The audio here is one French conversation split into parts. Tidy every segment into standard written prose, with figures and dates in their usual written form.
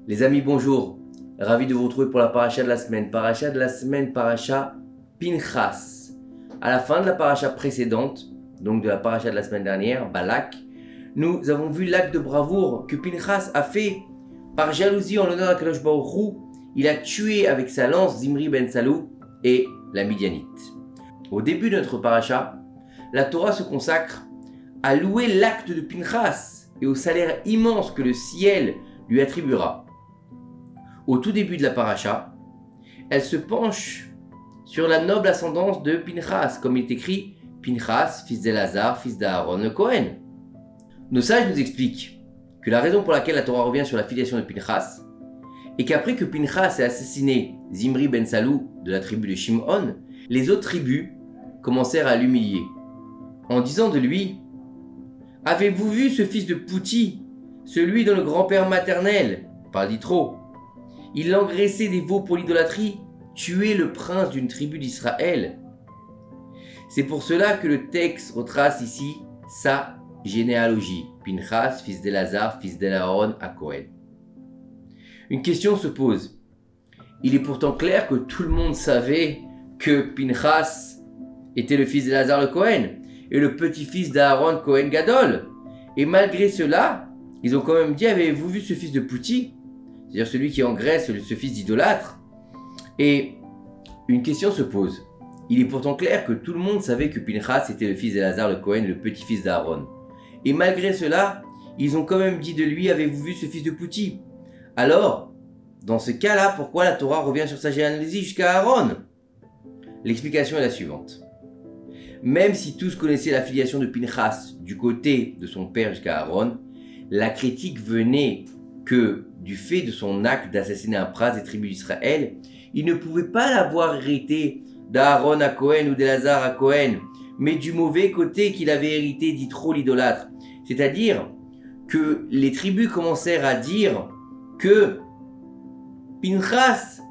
Les amis, bonjour. Ravi de vous retrouver pour la paracha de la semaine. Paracha de la semaine, paracha Pinchas. À la fin de la paracha précédente, donc de la paracha de la semaine dernière, Balak, nous avons vu l'acte de bravoure que Pinchas a fait par jalousie en l'honneur d'Akadosh Baruch Hu. Il a tué avec sa lance Zimri ben Salou et la Midianite. Au début de notre paracha, la Torah se consacre à louer l'acte de Pinchas et au salaire immense que le ciel lui attribuera. Au tout début de la paracha, elle se penche sur la noble ascendance de Pinchas, comme il est écrit Pinchas, fils d'Elazar, fils d'Aaron le Kohen. Nos sages nous expliquent que la raison pour laquelle la Torah revient sur la filiation de Pinchas est qu'après que Pinchas ait assassiné Zimri ben Salou de la tribu de Shimon, les autres tribus commencèrent à l'humilier en disant de lui: « Avez-vous vu ce fils de Pouti, celui dont le grand-père maternel, parle d'Yitro, il engraissait des veaux pour l'idolâtrie, tué le prince d'une tribu d'Israël. » C'est pour cela que le texte retrace ici sa généalogie. Pinchas, fils d'Elazar, fils d'Aaron à Kohen. Une question se pose. Il est pourtant clair que tout le monde savait que Pinchas était le fils d'Elazar le Kohen et le petit-fils d'Aaron Kohen Gadol. Et malgré cela, ils ont quand même dit: avez-vous vu ce fils de Pouti? C'est-à-dire celui qui engraisse ce fils d'idolâtre. Et une question se pose. Il est pourtant clair que tout le monde savait que Pinchas était le fils d'Elazar le Kohen, le petit-fils d'Aaron. Et malgré cela, ils ont quand même dit de lui: avez-vous vu ce fils de Pouti? Alors, dans ce cas-là, pourquoi la Torah revient sur sa généalogie jusqu'à Aaron? L'explication est la suivante. Même si tous connaissaient la filiation de Pinchas du côté de son père jusqu'à Aaron, la critique venait que du fait de son acte d'assassiner un prince des tribus d'Israël, il ne pouvait pas l'avoir hérité d'Aaron à Kohen ou d'Elazar à Kohen, mais du mauvais côté qu'il avait hérité d'Yitro l'idolâtre. C'est-à-dire que les tribus commencèrent à dire que Pinchas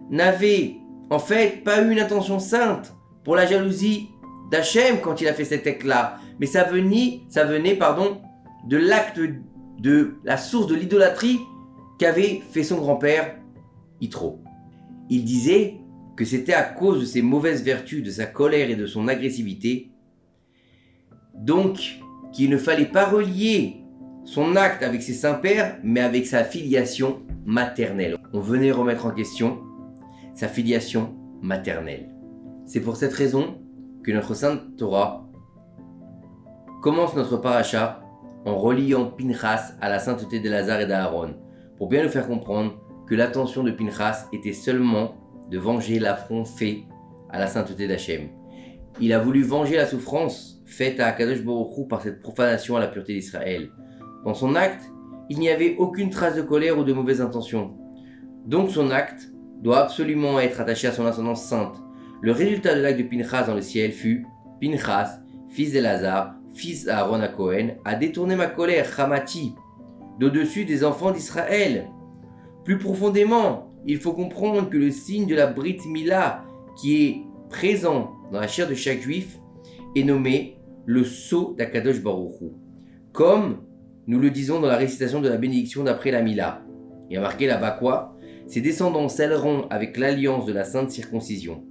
n'avait en fait pas eu une intention sainte pour la jalousie d'Hachem quand il a fait cet acte-là, mais ça venait de l'acte de la source de l'idolâtrie qu'avait fait son grand-père Yitro. Il disait que c'était à cause de ses mauvaises vertus, de sa colère et de son agressivité, donc qu'il ne fallait pas relier son acte avec ses saints-pères, mais avec sa filiation maternelle. On venait remettre en question sa filiation maternelle. C'est pour cette raison que notre Sainte Torah commence notre paracha en reliant Pinchas à la sainteté d'Elazar et d'Aaron, pour bien nous faire comprendre que l'intention de Pinchas était seulement de venger l'affront fait à la sainteté d'Hachem. Il a voulu venger la souffrance faite à Akadosh Baruch Hu par cette profanation à la pureté d'Israël. Dans son acte, il n'y avait aucune trace de colère ou de mauvaise intention. Donc son acte doit absolument être attaché à son ascendance sainte. Le résultat de l'acte de Pinchas dans le ciel fut: Pinchas, fils d'Elazar, fils d'Aaron à Kohen, a détourné ma colère, Hamati, d'au-dessus des enfants d'Israël. Plus profondément, il faut comprendre que le signe de la Brit Mila, qui est présent dans la chair de chaque juif, est nommé le sceau d'Akadosh Baruch Hu, comme nous le disons dans la récitation de la bénédiction d'après la Mila. Il y a marqué là-bas quoi? Ses descendants scelleront avec l'alliance de la sainte circoncision.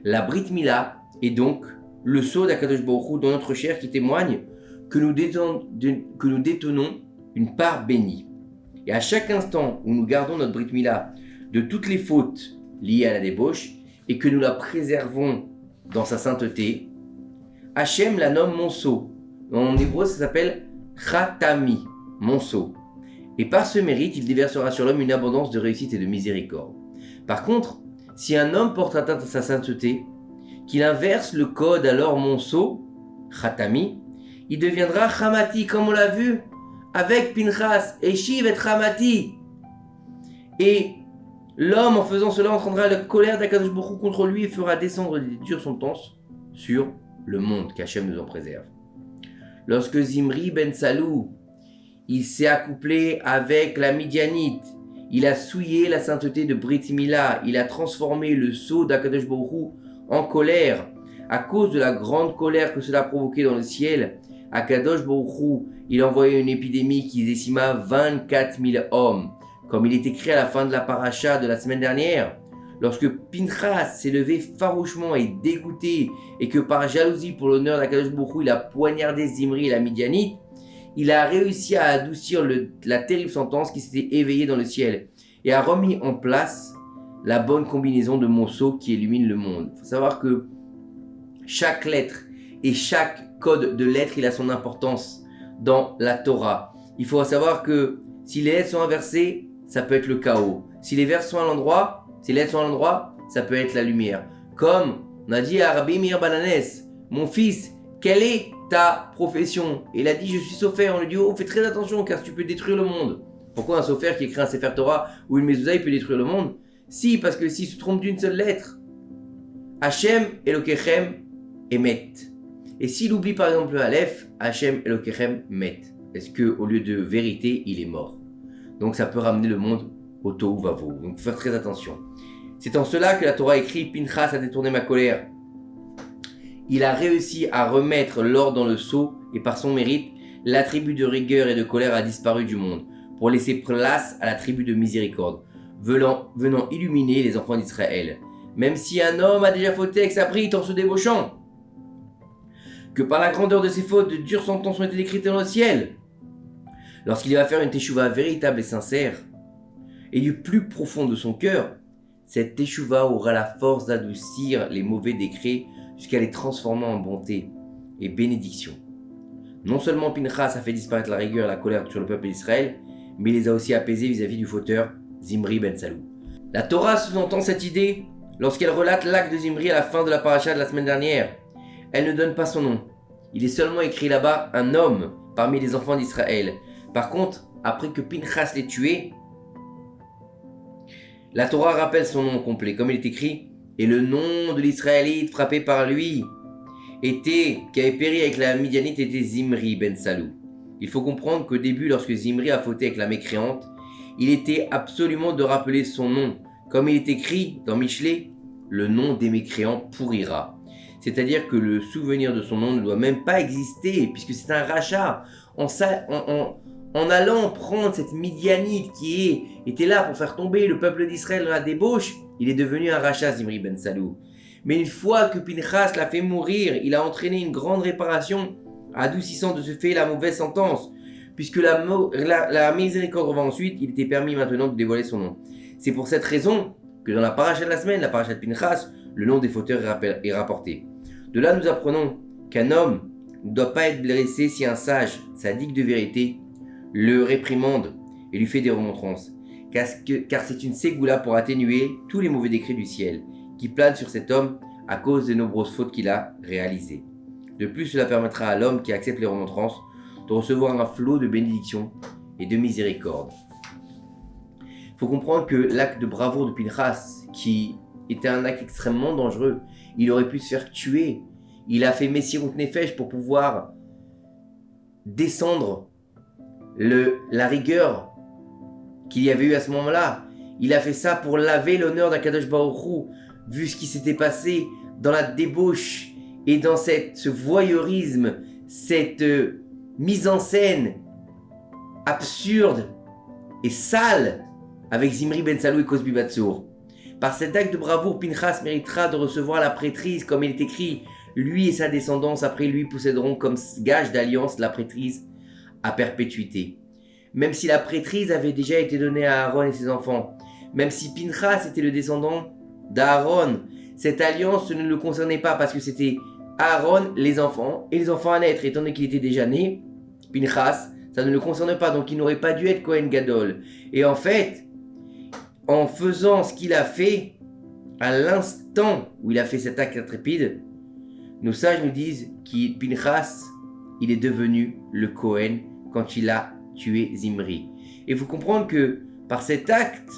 La Brit Mila est donc le sceau d'Akadosh Baruch Hu dans notre chair qui témoigne que nous détenons une part bénie. Et à chaque instant où nous gardons notre Brit Mila de toutes les fautes liées à la débauche et que nous la préservons dans sa sainteté, Hachem la nomme mon sceau. En hébreu, ça s'appelle Chatami, mon sceau. Et par ce mérite, il déversera sur l'homme une abondance de réussite et de miséricorde. Par contre, si un homme porte atteinte à sa sainteté, qu'il inverse le code alors mon sceau, Chatami, il deviendra Chamati, comme on l'a vu avec Pinchas, Eshiv et Chamati. Et l'homme, en faisant cela, entraînera la colère d'Akadosh Baruch Hu contre lui et fera descendre des dures sentences sur le monde, qu'Hachem nous en préserve. Lorsque Zimri ben Salou, il s'est accouplé avec la Midianite, il a souillé la sainteté de Brit Mila, il a transformé le sceau d'Akadosh Baruch Hu en colère. À cause de la grande colère que cela a provoqué dans le ciel, Akadosh Baruch Hu, il a envoyé une épidémie qui décima 24 000 hommes. comme il est écrit à la fin de la paracha de la semaine dernière, lorsque Pinchas s'est levé farouchement et dégoûté, et que par jalousie pour l'honneur d'Akadosh Baruch Hu, il a poignardé Zimri et la Midianite, il a réussi à adoucir la terrible sentence qui s'était éveillée dans le ciel, et a remis en place la bonne combinaison de monceaux qui illumine le monde. Il faut savoir que chaque lettre et chaque code de lettres, il a son importance dans la Torah. Il faut savoir que si les lettres sont inversées, ça peut être le chaos. Si les lettres sont à l'endroit, ça peut être la lumière. Comme on a dit à Rabbi Meir Bananes, mon fils, quelle est ta profession? Et il a dit, je suis sophère. On lui dit, oh, fais très attention car tu peux détruire le monde. Pourquoi un sophère qui écrit un Sefer Torah ou une mezouza, il peut détruire le monde? Si, parce que s'il se trompe d'une seule lettre, Hachem Elokechem Emet. Et s'il oublie par exemple le Aleph, Hachem Elokechem Met. Est-ce qu'au lieu de vérité, il est mort? Donc ça peut ramener le monde au tohu vavohu. Donc faut faire très attention. C'est en cela que la Torah écrit, Pinchas a détourné ma colère. Il a réussi à remettre l'or dans le seau et par son mérite, l'attribut de rigueur et de colère a disparu du monde pour laisser place à l'attribut de miséricorde, venant illuminer les enfants d'Israël. Même si un homme a déjà fauté avec sa brite en se débauchant, que par la grandeur de ses fautes, de dures sentences ont été décrites dans le ciel. Lorsqu'il va faire une teshuva véritable et sincère, et du plus profond de son cœur, cette teshuva aura la force d'adoucir les mauvais décrets jusqu'à les transformer en bonté et bénédiction. Non seulement Pinchas a fait disparaître la rigueur et la colère sur le peuple d'Israël, mais il les a aussi apaisés vis-à-vis du fauteur Zimri ben Salou. La Torah sous-entend cette idée lorsqu'elle relate l'acte de Zimri à la fin de la paracha de la semaine dernière. Elle ne donne pas son nom. Il est seulement écrit là-bas un homme parmi les enfants d'Israël. Par contre, après que Pinchas l'ait tué, la Torah rappelle son nom complet, comme il est écrit, et le nom de l'Israélite frappé par lui qui avait péri avec la Midianite était Zimri ben Salou. Il faut comprendre qu'au début, lorsque Zimri a fauté avec la mécréante, il était absolument de rappeler son nom. Comme il est écrit dans Michelet, le nom des mécréants pourrira. C'est-à-dire que le souvenir de son nom ne doit même pas exister, puisque c'est un rachat. En allant prendre cette Midianite qui était là pour faire tomber le peuple d'Israël dans la débauche, il est devenu un rachat, Zimri ben Salou. Mais une fois que Pinchas l'a fait mourir, il a entraîné une grande réparation, adoucissant de ce fait la mauvaise sentence, puisque la miséricorde revint ensuite, il était permis maintenant de dévoiler son nom. C'est pour cette raison que dans la paracha de la semaine, la paracha de Pinchas, le nom des fauteurs est rapporté. De là, nous apprenons qu'un homme ne doit pas être blessé si un sage, sadique de vérité, le réprimande et lui fait des remontrances, car c'est une ségoula pour atténuer tous les mauvais décrets du ciel qui planent sur cet homme à cause des nombreuses fautes qu'il a réalisées. De plus, cela permettra à l'homme qui accepte les remontrances de recevoir un flot de bénédictions et de miséricorde. Il faut comprendre que l'acte de bravoure de Pinchas, qui était un acte extrêmement dangereux, il aurait pu se faire tuer. Il a fait Messirut Nefesh pour pouvoir descendre la rigueur qu'il y avait eu à ce moment-là. Il a fait ça pour laver l'honneur d'Akadosh Baruch Hu, vu ce qui s'était passé dans la débauche et dans ce voyeurisme, cette mise en scène absurde et sale avec Zimri ben Salou et Cosbi Batsour. Par cet acte de bravoure, Pinchas méritera de recevoir la prêtrise, comme il est écrit, lui et sa descendance après lui posséderont comme gage d'alliance la prêtrise à perpétuité. Même si la prêtrise avait déjà été donnée à Aaron et ses enfants, même si Pinchas était le descendant d'Aaron, cette alliance ne le concernait pas parce que c'était Aaron, les enfants, et les enfants à naître. Étant donné qu'il était déjà né, Pinchas, ça ne le concerne pas, donc il n'aurait pas dû être Kohen Gadol. Et en fait, en faisant ce qu'il a fait, à l'instant où il a fait cet acte intrépide, nos sages nous disent que Pinchas, il est devenu le Kohen quand il a tué Zimri. Et il faut comprendre que par cet acte,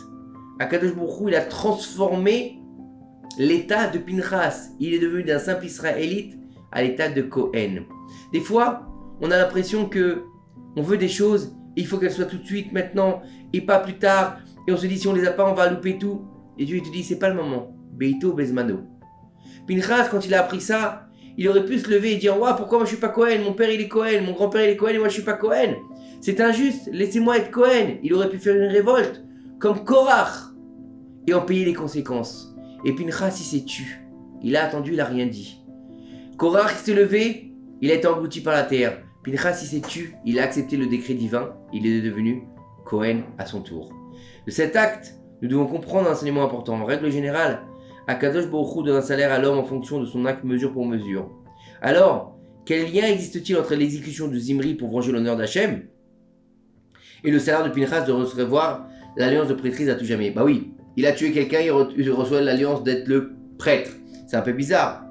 Akadosh Baruch Hu, il a transformé l'état de Pinchas. Il est devenu d'un simple Israélite à l'état de Kohen. Des fois, on a l'impression que on veut des choses et il faut qu'elles soient tout de suite, maintenant, et pas plus tard. Et on se dit, si on les a pas, on va louper tout. Et Dieu te dit, c'est pas le moment. Beito bezmano. Pinchas, quand il a appris ça, il aurait pu se lever et dire, ouah, pourquoi moi je suis pas Kohen? Mon père il est Kohen, mon grand-père il est Kohen et moi je suis pas Kohen. C'est injuste, laissez-moi être Kohen. Il aurait pu faire une révolte comme Korach, et en payer les conséquences. Et Pinchas, il s'est tu. Il a attendu, il n'a rien dit. Korach s'est levé, il a été englouti par la terre. Pinchas, il s'est tu, il a accepté le décret divin, il est devenu Cohen à son tour. De cet acte, nous devons comprendre un enseignement important. En règle générale, Akadosh Baruch Hu donne un salaire à l'homme en fonction de son acte mesure pour mesure. Alors, quel lien existe-t-il entre l'exécution de Zimri pour venger l'honneur d'Hachem et le salaire de Pinchas de recevoir l'alliance de prêtrise à tout jamais? Bah oui, il a tué quelqu'un, il reçoit l'alliance d'être le prêtre. C'est un peu bizarre.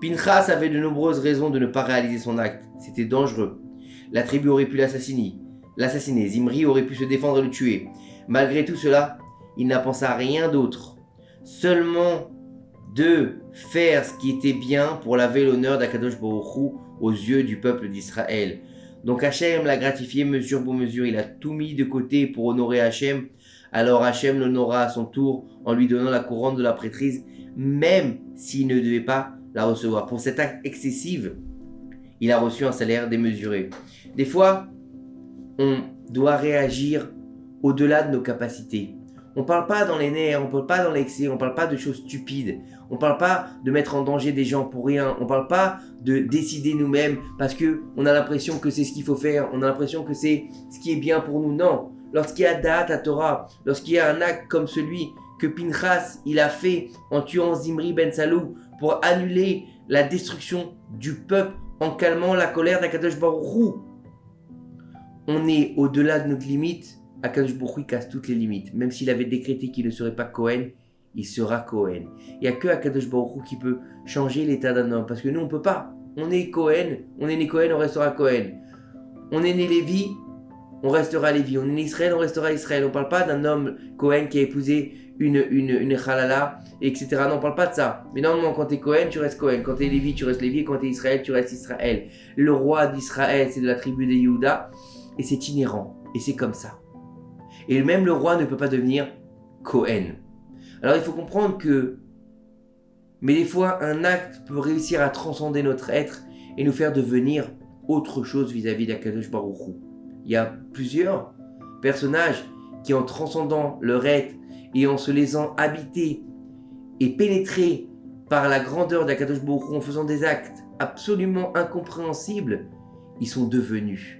Pinchas avait de nombreuses raisons de ne pas réaliser son acte. C'était dangereux. La tribu aurait pu l'assassiner. Zimri aurait pu se défendre et le tuer. Malgré tout cela, il n'a pensé à rien d'autre. Seulement de faire ce qui était bien pour laver l'honneur d'Akadosh Baruch Hu aux yeux du peuple d'Israël. Donc Hachem l'a gratifié mesure pour mesure. Il a tout mis de côté pour honorer Hachem. Alors Hachem l'honora à son tour en lui donnant la couronne de la prêtrise, même s'il ne devait pas la recevoir. Pour cet acte excessif, il a reçu un salaire démesuré. Des fois, on doit réagir au-delà de nos capacités. On ne parle pas dans les nerfs, on ne parle pas dans l'excès, on ne parle pas de choses stupides. On ne parle pas de mettre en danger des gens pour rien. On ne parle pas de décider nous-mêmes parce qu'on a l'impression que c'est ce qu'il faut faire. On a l'impression que c'est ce qui est bien pour nous. Non. Lorsqu'il y a Da'at HaTorah, lorsqu'il y a un acte comme celui que Pinchas il a fait en tuant Zimri ben Salou pour annuler la destruction du peuple en calmant la colère d'Akadosh Baruch Hu, on est au-delà de notre limite. Akadosh Baruch Hu casse toutes les limites. Même s'il avait décrété qu'il ne serait pas Cohen, il sera Cohen. Il n'y a que Akadosh Baruch Hu qui peut changer l'état d'un homme. Parce que nous, on ne peut pas. On est Cohen, on est né Cohen, on restera Cohen. On est né Lévi, on restera Lévi. On est né Israël, on restera Israël. On ne parle pas d'un homme Cohen qui a épousé une halala, etc. Non, on ne parle pas de ça. Mais normalement, quand tu es Cohen, tu restes Cohen. Quand tu es Lévi, tu restes Lévi. Et quand tu es Israël, tu restes Israël. Le roi d'Israël, c'est de la tribu des Yehuda. Et c'est inhérent. Et c'est comme ça. Et même le roi ne peut pas devenir Cohen. Alors il faut comprendre que, mais des fois, un acte peut réussir à transcender notre être et nous faire devenir autre chose vis-à-vis d'Akadosh Baruch Hu. Il y a plusieurs personnages qui, en transcendant leur être et en se laissant habiter et pénétrer par la grandeur d'Akadosh Baruch Hu, en faisant des actes absolument incompréhensibles, ils sont devenus.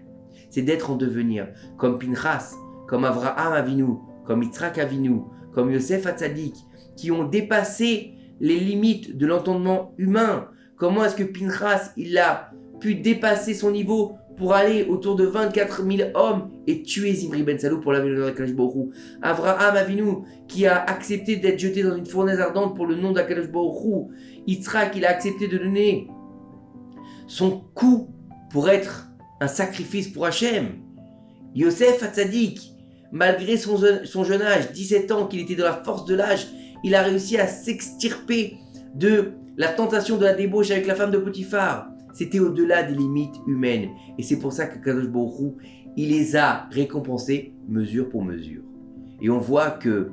C'est d'être en devenir, comme Pinchas, comme Avraham Avinu, comme Yitzhak Avinu, comme Yosef Hatzadik, qui ont dépassé les limites de l'entendement humain. Comment est-ce que Pinchas, il a pu dépasser son niveau pour aller autour de 24 000 hommes et tuer Zimri ben Salou pour laver l'honneur d'Akadosh Baruch Hu. Avraham Avinu, qui a accepté d'être jeté dans une fournaise ardente pour le nom d'Akadosh Baruch Hu. Yitzhak, il a accepté de donner son coup pour être un sacrifice pour Hachem. Yosef Hatzadik, malgré son jeune âge, 17 ans, qu'il était dans la force de l'âge, il a réussi à s'extirper de la tentation de la débauche avec la femme de Potiphar. C'était au-delà des limites humaines. Et c'est pour ça que Kadosh Baruch Hu, il les a récompensés mesure pour mesure. Et on voit que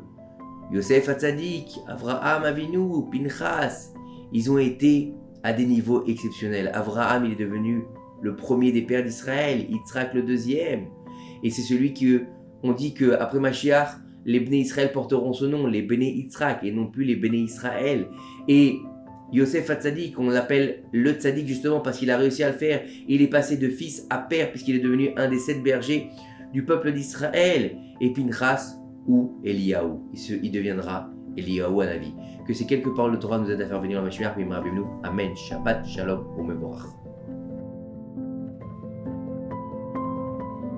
Yosef Hatzadik, Avraham Avinu, Pinchas, ils ont été à des niveaux exceptionnels. Avraham, il est devenu le premier des pères d'Israël, Yitzhak le deuxième. Et c'est celui que on dit qu'après Mashiach, les Bnei Israël porteront ce nom, les Bnei Yitzhak, et non plus les Bnei Israël. Et Yosef Hatzadik, on l'appelle le Tzadik justement parce qu'il a réussi à le faire. Il est passé de fils à père puisqu'il est devenu un des 7 bergers du peuple d'Israël. Et Pinchas ou Eliyahu, il deviendra Eliyahu à la vie. Que ces quelques paroles de Torah nous aident à faire venir la Mashiach, Amen, Shabbat, Shalom, Umevorach.